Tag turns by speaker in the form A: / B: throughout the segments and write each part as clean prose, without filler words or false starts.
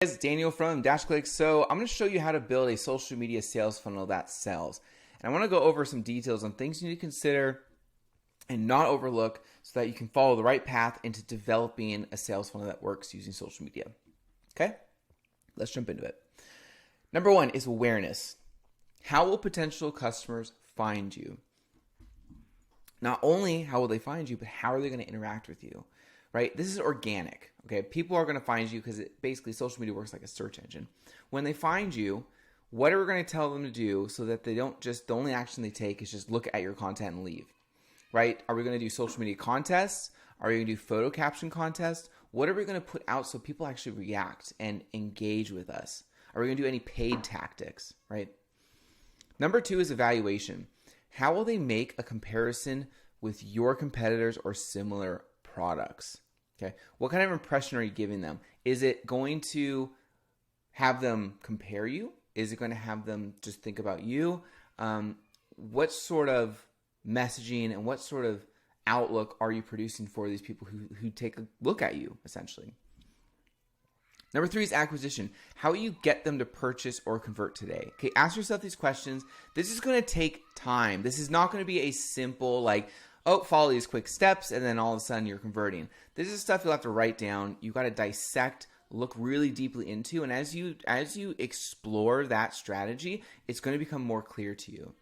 A: It's Daniel from DashClicks. So I'm going to show you how to build a social media sales funnel that sells. And I want to go over some details on things you need to consider and not overlook so that you can follow the right path into developing a sales funnel that works using social media. Okay, let's jump into it. Number one is awareness. How will potential customers find you? Not only how will they find you, but how are they going to interact with you? Right? This is organic. Okay, people are going to find you because basically social media works like a search engine. When they find you, what are we going to tell them to do so that they don't just, the only action they take is just look at your content and leave? Right? Are we going to do social media contests? Are we going to do photo caption contests? What are we going to put out so people actually react and engage with us? Are we going to do any paid tactics? Right? Number two is evaluation. How will they make a comparison with your competitors or similar products? Okay, what kind of impression are you giving them? Is it going to have them compare you? Is it going to have them just think about you? What sort of messaging and what sort of outlook are you producing for these people who take a look at you, essentially? Number three is acquisition. How will you get them to purchase or convert today? Okay, ask yourself these questions. This is going to take time. This is not going to be a simple, like, oh, follow these quick steps, and then all of a sudden you're converting. This is stuff you'll have to write down. You got to dissect, look really deeply into, and as you explore that strategy, it's going to become more clear to you.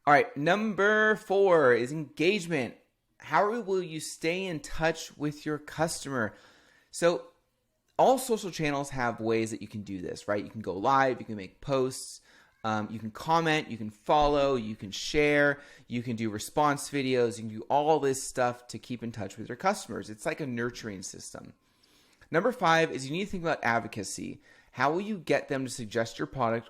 A: All right, number four is engagement. How will you stay in touch with your customer? So all social channels have ways that you can do this, right? You can go live, you can make posts, you can comment, you can follow, you can share, you can do response videos, you can do all this stuff to keep in touch with your customers. It's like a nurturing system. Number five is you need to think about advocacy. How will you get them to suggest your product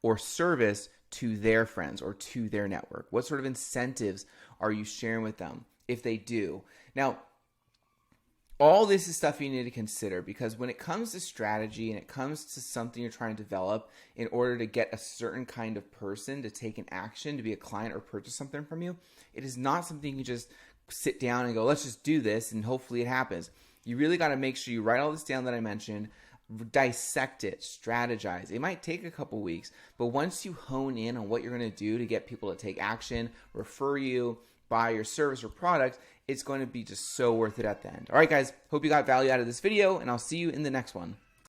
A: or service to their friends or to their network? What sort of incentives are you sharing with them if they do? Now, all this is stuff you need to consider because when it comes to strategy and it comes to something you're trying to develop in order to get a certain kind of person to take an action, to be a client or purchase something from you, it is not something you can just sit down and go, let's just do this and hopefully it happens. You really got to make sure you write all this down that I mentioned, dissect it, strategize. It might take a couple weeks, but once you hone in on what you're going to do to get people to take action, refer you, buy your service or product, it's going to be just so worth it at the end. All right, guys, hope you got value out of this video, and I'll see you in the next one.